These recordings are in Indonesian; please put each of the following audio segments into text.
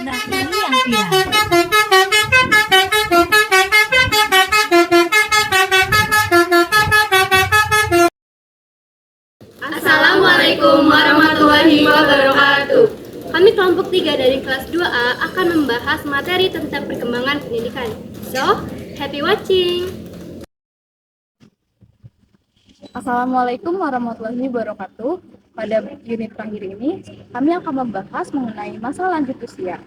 Nah, ini yang viral. Assalamualaikum warahmatullahi wabarakatuh. Kami kelompok 3 dari kelas 2A akan membahas materi tentang perkembangan pendidikan. So, happy watching! Assalamualaikum warahmatullahi wabarakatuh. Pada unit terakhir ini, kami akan membahas mengenai masa lanjut usia.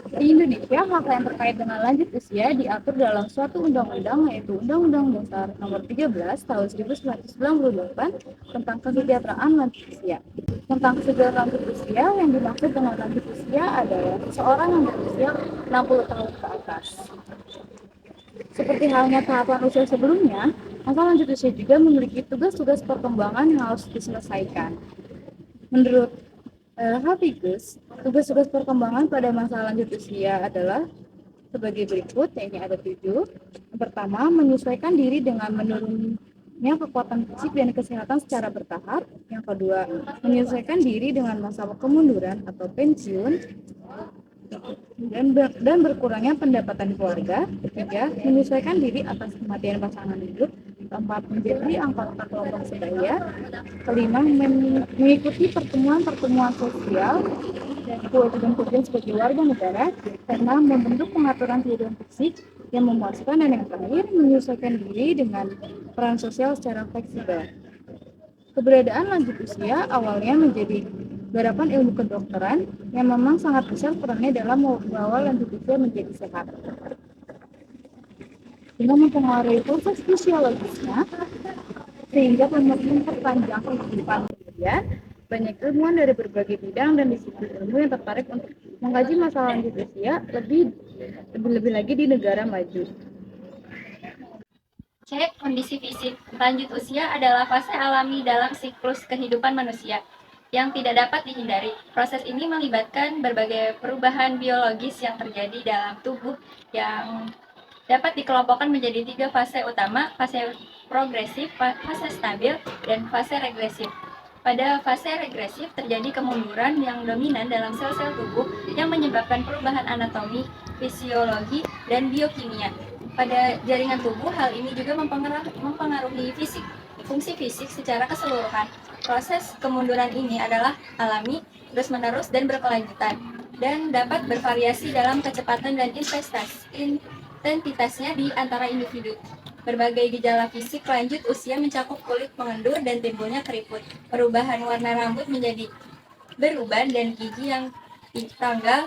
Di Indonesia, hak yang terkait dengan lanjut usia diatur dalam suatu undang-undang, yaitu Undang-Undang Dasar Nomor 13 Tahun 1998 tentang kesejahteraan lanjut usia. Tentang kesejahteraan lanjut usia, yang dimaksud dengan lanjut usia adalah seseorang yang berusia 60 tahun ke atas. Seperti halnya tahapan usia sebelumnya, masa lanjut usia juga memiliki tugas-tugas perkembangan yang harus diselesaikan. Menurut Hafigus, tugas-tugas perkembangan pada masa lanjut usia adalah sebagai berikut, yaitu ada 7. Yang pertama, menyesuaikan diri dengan menurunnya kekuatan fisik dan kesehatan secara bertahap. Yang kedua, menyesuaikan diri dengan masa kemunduran atau pensiun dan berkurangnya pendapatan keluarga. Ketiga, menyesuaikan diri atas kematian pasangan hidup. Keempat, menjadi anggota kelompok sebaya. Kelima, mengikuti pertemuan-pertemuan sosial dan kewajiban sebagai warga negara. Keenam, membentuk pengaturan kehidupan fisik yang memuaskan. Dan yang terakhir, menyesuaikan diri dengan peran sosial secara fleksibel. Keberadaan lanjut usia awalnya menjadi garapan ilmu kedokteran yang memang sangat besar perannya dalam membawa lanjut usia menjadi sehat. Dengan mempengaruhi proses fisiologisnya, sehingga memperpanjang kehidupan kemudian, banyak ilmuwan dari berbagai bidang dan disiplin ilmu yang tertarik untuk mengkaji masalah lanjut usia lebih lagi di negara maju. Cek kondisi fisik. Lanjut usia adalah fase alami dalam siklus kehidupan manusia yang tidak dapat dihindari. Proses ini melibatkan berbagai perubahan biologis yang terjadi dalam tubuh yang dapat dikelompokkan menjadi 3 fase utama: fase progresif, fase stabil, dan fase regresif. Pada fase regresif terjadi kemunduran yang dominan dalam sel-sel tubuh yang menyebabkan perubahan anatomi, fisiologi, dan biokimia. Pada jaringan tubuh, hal ini juga mempengaruhi fungsi fisik secara keseluruhan. Proses kemunduran ini adalah alami, terus-menerus, dan berkelanjutan, dan dapat bervariasi dalam kecepatan dan intensitasnya di antara individu. Berbagai gejala fisik lanjut usia mencakup kulit mengendur dan timbulnya keriput, perubahan warna rambut menjadi beruban dan gigi yang tanggal,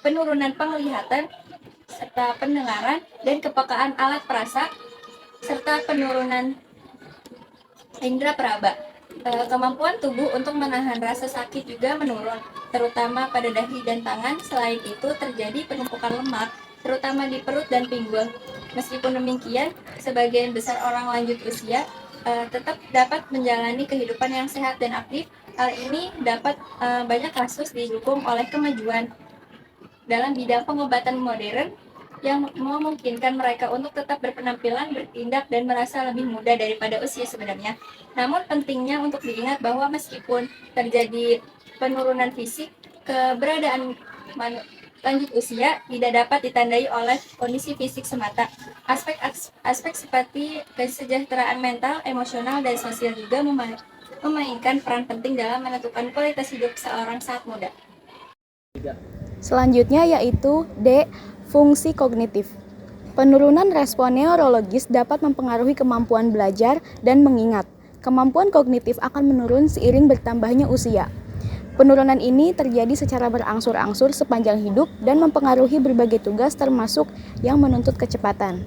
penurunan penglihatan serta pendengaran dan kepekaan alat perasa, serta penurunan indera peraba. Kemampuan tubuh untuk menahan rasa sakit juga menurun, terutama pada dahi dan tangan. Selain itu, terjadi penumpukan lemak, terutama di perut dan pinggul. Meskipun demikian, sebagian besar orang lanjut usia tetap dapat menjalani kehidupan yang sehat dan aktif. Hal ini dapat banyak kasus didukung oleh kemajuan dalam bidang pengobatan modern yang memungkinkan mereka untuk tetap berpenampilan, bertindak, dan merasa lebih muda daripada usia sebenarnya. Namun pentingnya untuk diingat bahwa meskipun terjadi penurunan fisik, keberadaan lanjut usia tidak dapat ditandai oleh kondisi fisik semata. Aspek seperti kesejahteraan mental, emosional, dan sosial juga memainkan peran penting dalam menentukan kualitas hidup seorang saat muda. Selanjutnya yaitu D. Fungsi kognitif. Penurunan respon neurologis dapat mempengaruhi kemampuan belajar dan mengingat. Kemampuan kognitif akan menurun seiring bertambahnya usia. Penurunan ini terjadi secara berangsur-angsur sepanjang hidup dan mempengaruhi berbagai tugas termasuk yang menuntut kecepatan.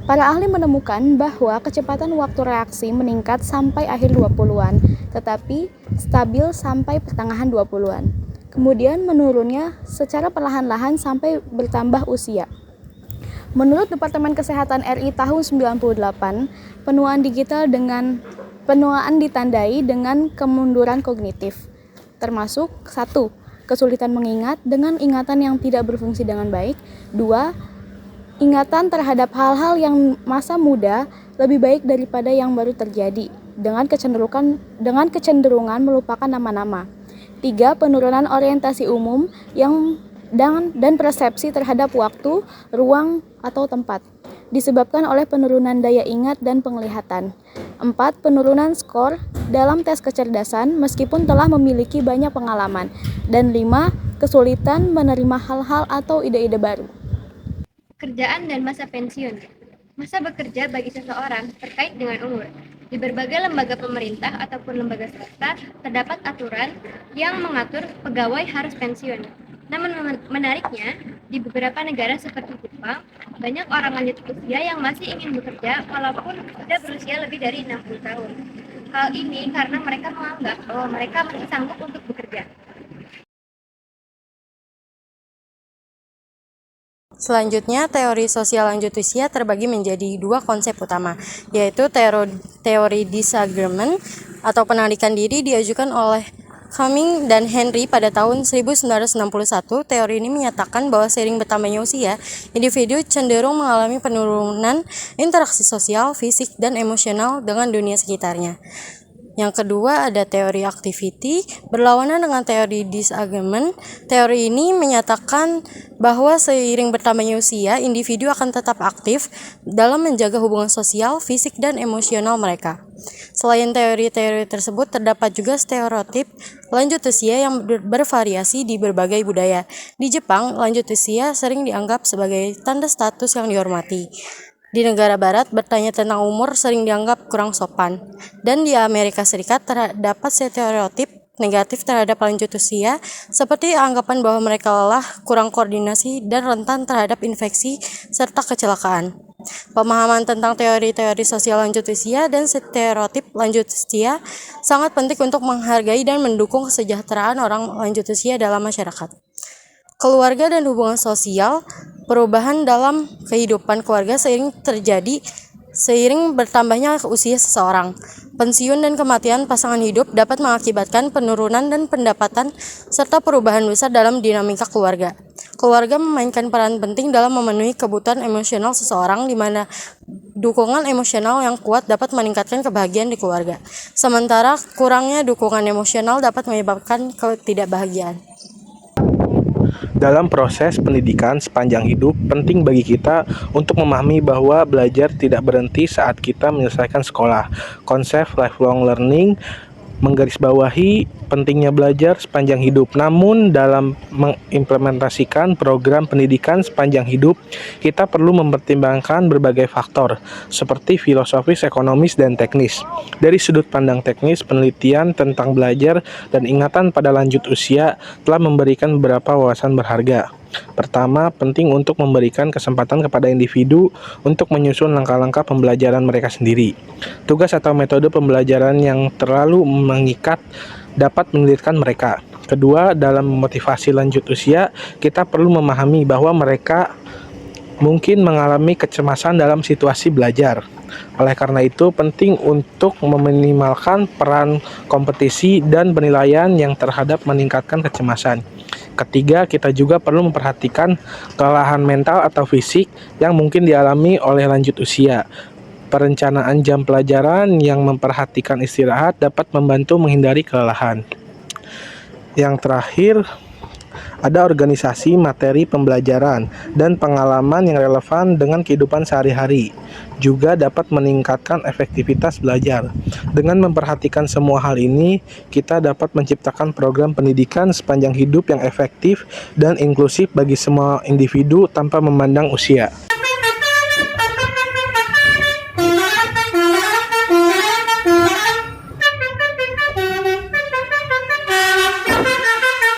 Para ahli menemukan bahwa kecepatan waktu reaksi meningkat sampai akhir 20-an, tetapi stabil sampai pertengahan 20-an. Kemudian menurunnya secara perlahan-lahan sampai bertambah usia. Menurut Departemen Kesehatan RI tahun 98, penuaan ditandai dengan kemunduran kognitif, termasuk 1. Kesulitan mengingat dengan ingatan yang tidak berfungsi dengan baik. 2. Ingatan terhadap hal-hal yang masa muda lebih baik daripada yang baru terjadi, dengan kecenderungan melupakan nama-nama. 3. Penurunan orientasi umum yang dan persepsi terhadap waktu, ruang, atau tempat, disebabkan oleh penurunan daya ingat dan penglihatan. 4. Penurunan skor dalam tes kecerdasan meskipun telah memiliki banyak pengalaman. Dan 5. Kesulitan menerima hal-hal atau ide-ide baru. Pekerjaan dan masa pensiun. Masa bekerja bagi seseorang terkait dengan umur. Di berbagai lembaga pemerintah ataupun lembaga swasta, terdapat aturan yang mengatur pegawai harus pensiun. Namun menariknya, di beberapa negara seperti Jepang, banyak orang lanjut usia yang masih ingin bekerja walaupun sudah berusia lebih dari 60 tahun. Hal ini karena mereka menganggap bahwa mereka masih sanggup untuk bekerja. Selanjutnya, teori sosial lanjut usia terbagi menjadi dua konsep utama, yaitu teori disagreement atau penarikan diri diajukan oleh Cumming dan Henry pada tahun 1961. Teori ini menyatakan bahwa seiring bertambahnya usia, individu cenderung mengalami penurunan interaksi sosial, fisik, dan emosional dengan dunia sekitarnya. Yang kedua ada teori activity, berlawanan dengan teori disagreement. Teori ini menyatakan bahwa seiring bertambahnya usia, individu akan tetap aktif dalam menjaga hubungan sosial, fisik, dan emosional mereka. Selain teori-teori tersebut, terdapat juga stereotip lanjut usia yang bervariasi di berbagai budaya. Di Jepang, lanjut usia sering dianggap sebagai tanda status yang dihormati. Di negara barat, bertanya tentang umur sering dianggap kurang sopan. Dan di Amerika Serikat terdapat stereotip negatif terhadap lanjut usia, seperti anggapan bahwa mereka lelah, kurang koordinasi, dan rentan terhadap infeksi serta kecelakaan. Pemahaman tentang teori-teori sosial lanjut usia dan stereotip lanjut usia sangat penting untuk menghargai dan mendukung kesejahteraan orang lanjut usia dalam masyarakat. Keluarga dan hubungan sosial. Perubahan dalam kehidupan keluarga seiring bertambahnya usia seseorang. Pensiun dan kematian pasangan hidup dapat mengakibatkan penurunan dan pendapatan serta perubahan besar dalam dinamika keluarga. Keluarga memainkan peran penting dalam memenuhi kebutuhan emosional seseorang, di mana dukungan emosional yang kuat dapat meningkatkan kebahagiaan di keluarga. Sementara kurangnya dukungan emosional dapat menyebabkan ketidakbahagiaan. Dalam proses pendidikan sepanjang hidup, penting bagi kita untuk memahami bahwa belajar tidak berhenti saat kita menyelesaikan sekolah. Konsep lifelong learning menggarisbawahi pentingnya belajar sepanjang hidup. Namun dalam mengimplementasikan program pendidikan sepanjang hidup, kita perlu mempertimbangkan berbagai faktor seperti filosofis, ekonomis, dan teknis. Dari sudut pandang teknis, penelitian tentang belajar dan ingatan pada lanjut usia telah memberikan beberapa wawasan berharga. Pertama, penting untuk memberikan kesempatan kepada individu untuk menyusun langkah-langkah pembelajaran mereka sendiri. Tugas atau metode pembelajaran yang terlalu mengikat dapat menyulitkan mereka. Kedua, dalam memotivasi lanjut usia, kita perlu memahami bahwa mereka mungkin mengalami kecemasan dalam situasi belajar. Oleh karena itu, penting untuk meminimalkan peran kompetisi dan penilaian yang terhadap meningkatkan kecemasan. Ketiga, kita juga perlu memperhatikan kelelahan mental atau fisik yang mungkin dialami oleh lanjut usia. Perencanaan jam pelajaran yang memperhatikan istirahat dapat membantu menghindari kelelahan. Yang terakhir, ada organisasi materi pembelajaran dan pengalaman yang relevan dengan kehidupan sehari-hari juga dapat meningkatkan efektivitas belajar. Dengan memperhatikan semua hal ini, kita dapat menciptakan program pendidikan sepanjang hidup yang efektif dan inklusif bagi semua individu tanpa memandang usia.